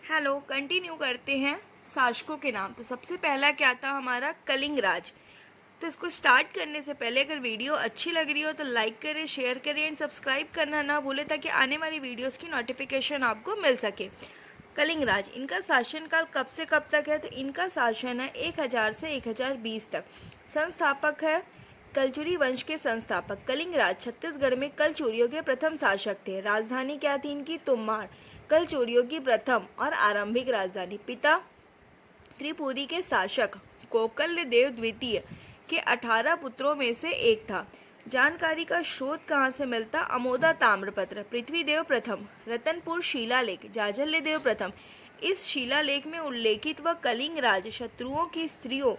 Hello, continue करते हैं शासकों के नाम। तो सबसे पहला क्या था हमारा कलिंग राज। तो इसको स्टार्ट करने से पहले अगर वीडियो अच्छी लग रही हो तो लाइक करें, शेयर करें एंड सब्सक्राइब करना ना भूलें ताकि आने वाली वीडियोस की नोटिफिकेशन आपको मिल सके। कलिंग राज, इनका शासनकाल कब से कब तक है? तो इनका शासन है 1000 से 1020 तक। संस्थापक है कलचुरी वंश के संस्थापक। कलिंग राज छत्तीसगढ़ में कलचुरियों के प्रथम शासक थे। राजधानी क्या थी इनकी? तुम्माड़। कलचुरियों की प्रथम और आरंभिक राजधानी। पिता त्रिपुरी के शासक कोकल्य देव द्वितीय के 18 पुत्रों में से एक था। जानकारी का स्रोत कहाँ से मिलता? अमोदा ताम्रपत्र। पृथ्वीदेव प्रथम रतनपुर शिलालेख। जाजल्य देव प्रथम। इस शिलालेख में उल्लेखित व कलिंग राज शत्रुओं की स्त्रियों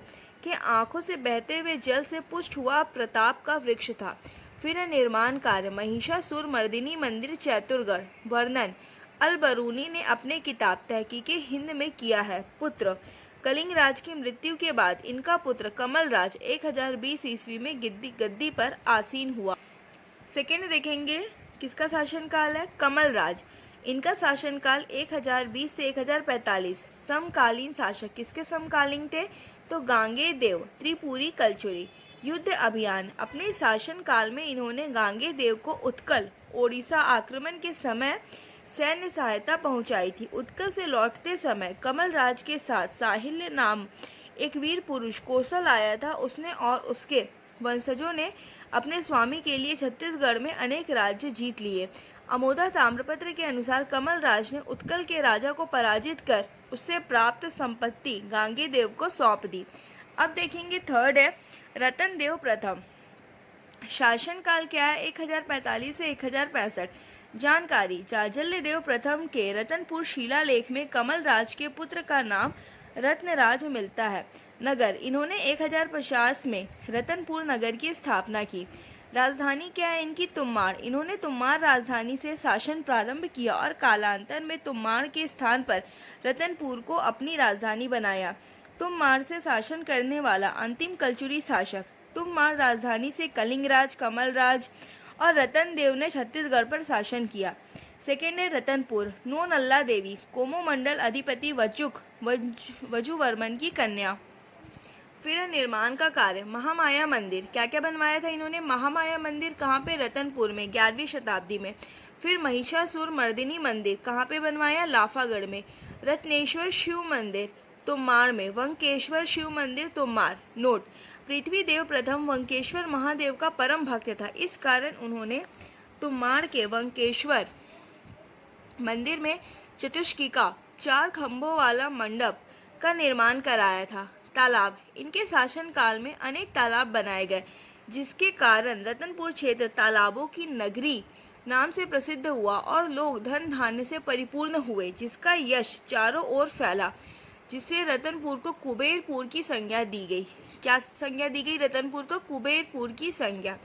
के आंखों से बहते हुए जल से पुष्ट हुआ प्रताप का वृक्ष था। फिर निर्माण कार्य महिषासुर मर्दिनी मंदिर चैतुरगढ़। वर्णन अल-बरूनी ने अपने किताब तहकीके हिंद में किया है। पुत्र कलिंग राज की मृत्यु के बाद इनका पुत्र कमल राज 1020 ईस्वी में गद्दी पर आसीन हुआ। सेकेंड देखेंगे किसका शासनकाल है? कमल राज। इनका शासनकाल 1020 से 1045। समकालीन शासक किसके समकालीन थे? तो गांगे देव त्रिपुरी कलचुरी। युद्ध अभियान, अपने शासनकाल में इन्होंने गांगे देव को उत्कल ओडिशा आक्रमण के समय सैन्य सहायता पहुंचाई थी। उत्कल से लौटते समय कमल राज के साथ साहिल्य नाम एक वीर पुरुष कौशल आया था। उसने और उसके वंशजों ने अपने स्वामी के लिए छत्तीसगढ़ में अनेक राज्य जीत लिए। अमोदा ताम्रपत्र के अनुसार कमल राज ने उत्कल के राजा को पराजित कर उससे प्राप्त संपत्ति गांगे देव को सौंप दी। अब देखेंगे थर्ड है रतन देव प्रथम। शासनकाल क्या है? 1045 से 1065। जानकारी जाजल्य देव प्रथम के रतनपुर शिलालेख में कमल राज के पुत्र का नाम रत्नराज मिलता है। नगर, इन्होंने 1050 में रतनपुर नगर की स्थापना की। राजधानी क्या है इनकी? तुम्माड़। इन्होंने तुम्माड़ राजधानी से शासन प्रारंभ किया और कालांतर में तुम्माड़ के स्थान पर रतनपुर को अपनी राजधानी बनाया। तुम्माड़ से शासन करने वाला अंतिम कलचुरी शासक। तुम्माड़ राजधानी से कलिंग राज, कमल राज और रतन देव ने छत्तीसगढ़ पर शासन किया। सेकेंड है रतनपुर। नो नल्ला देवी कोमोमंडल अधिपति वजुवर्मन की कन्या। फिर निर्माण का कार्य महामाया मंदिर। क्या क्या बनवाया था इन्होंने? महामाया मंदिर कहाँ पे? रतनपुर में 11वीं शताब्दी में। फिर महिषासुर मर्दिनी मंदिर कहाँ पे बनवाया? लाफागढ़ में। रत्नेश्वर शिव मंदिर तुम्माड़ में। वंकेश्वर शिव मंदिर तुम्माड़। नोट, पृथ्वी देव प्रथम वंकेश्वर महादेव का परम भक्त था। इस कारण उन्होंने तुम्माड़ के वंकेश्वर मंदिर में चतुष्किका 4 खंभों वाला मंडप का निर्माण कराया था। तालाब, इनके शासनकाल में अनेक तालाब बनाए गए जिसके कारण रतनपुर क्षेत्र तालाबों की नगरी नाम से प्रसिद्ध हुआ और लोग धन धान्य से परिपूर्ण हुए, जिसका यश चारों ओर फैला, जिससे रतनपुर को कुबेरपुर की संज्ञा दी गई। क्या संज्ञा दी गई? रतनपुर को कुबेरपुर की संज्ञा।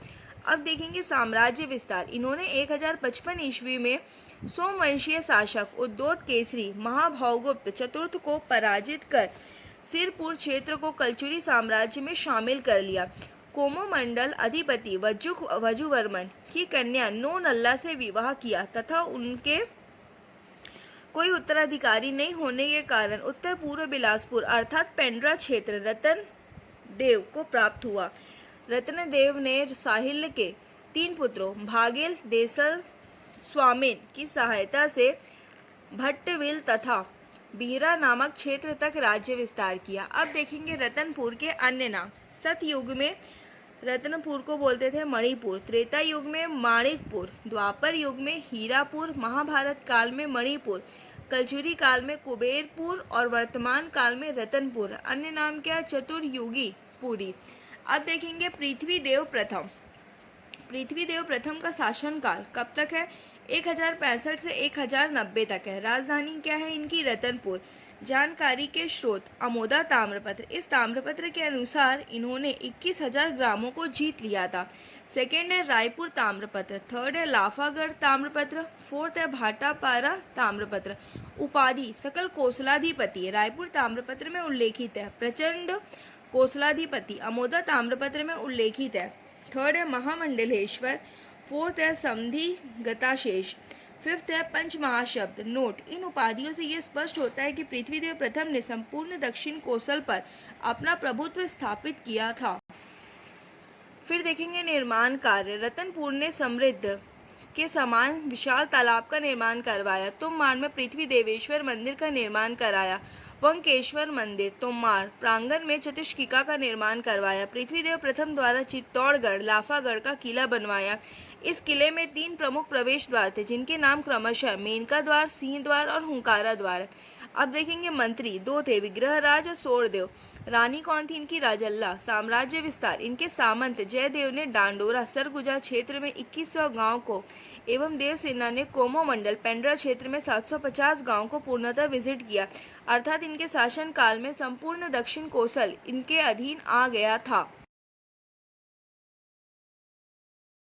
अब देखेंगे साम्राज्य विस्तार। इन्होंने 1055 ईस्वी में सोमवंशीय शासक उद्योत केसरी महाभौगुप्त चतुर्थ को पराजित कर सिरपुर क्षेत्र को कलचुरी साम्राज्य में शामिल कर लिया। कोमोमंडल अधिपति वजुवर्मन की कन्या नो नल्ला से विवाह किया तथा उनके कोई उत्तराधिकारी नहीं होने के कारण उत्तर पूर्व बिलासपुर अर्थात पेंड्रा क्षेत्र रतन देव को प्राप्त हुआ। रत्न देव ने साहिल्य के 3 पुत्रों भागेल, देसल, स्वामिन की सहायता से भट्टविल तथा बीरा नामक क्षेत्र तक राज्य विस्तार किया। अब देखेंगे रतनपुर के अन्य नाम। सतयुग में रत्नपुर को बोलते थे मणिपुर, त्रेता युग में माणिकपुर, द्वापर युग में हीरापुर, महाभारत काल में मणिपुर, कलचुरी काल में कुबेरपुर और वर्तमान काल में रतनपुर। अन्य नाम क्या? चतुर्युगी पुरी। अब देखेंगे पृथ्वीदेव प्रथम। पृथ्वीदेव प्रथम का शासनकाल कब तक है? 1065 से 1090 तक है। राजधानी क्या है इनकी? रतनपुर। जानकारी के स्रोत अमोदा ताम्रपत्र। इस ताम्रपत्र के अनुसार इन्होंने 21,000 ग्रामों को जीत लिया था। सेकेंड है रायपुर ताम्रपत्र। थर्ड है लाफागढ़ ताम्रपत्र। फोर्थ है भाटापारा ताम्रपत्र। उपाधि सकल कौशलाधिपति रायपुर ताम्रपत्र में उल्लेखित है। प्रचंड कौशलाधिपति अमोदा ताम्रपत्र में उल्लेखित है। थर्ड है महामंडलेश्वर। फोर्थ है समधि गताशेष। फिफ्थ है पंच महाशब्द। नोट, इन उपाधियों से यह स्पष्ट होता है कि पृथ्वीदेव प्रथम ने संपूर्ण दक्षिण कोसल पर अपना प्रभुत्व स्थापित किया था। फिर देखेंगे निर्माण कार्य। रतनपुर ने समृद्ध के समान विशाल तालाब का निर्माण करवाया। तुममार में पृथ्वी देवेश्वर मंदिर का निर्माण कराया। वंकेश्वर मंदिर तोमार प्रांगण में चतुष्किका का निर्माण करवाया। पृथ्वीदेव प्रथम द्वारा चित्तौड़गढ़ लाफागढ़ का किला बनवाया। इस किले में 3 प्रमुख प्रवेश द्वार थे, जिनके नाम क्रमशः मेनका द्वार, सिंह द्वार और हुंकारा द्वार। अब देखेंगे मंत्री 2 थे, विग्रहराज और सोरदेव। रानी कौन थी इनकी? राजल्ला। साम्राज्य विस्तार, इनके सामंत जयदेव ने डांडोरा सरगुजा क्षेत्र में 2100 गांव को एवं देवसेना ने कोमोमंडल पेंड्रा क्षेत्र में 750 गांव को पूर्णतः विजिट किया, अर्थात इनके शासन काल में संपूर्ण दक्षिण कोसल इनके अधीन आ गया था।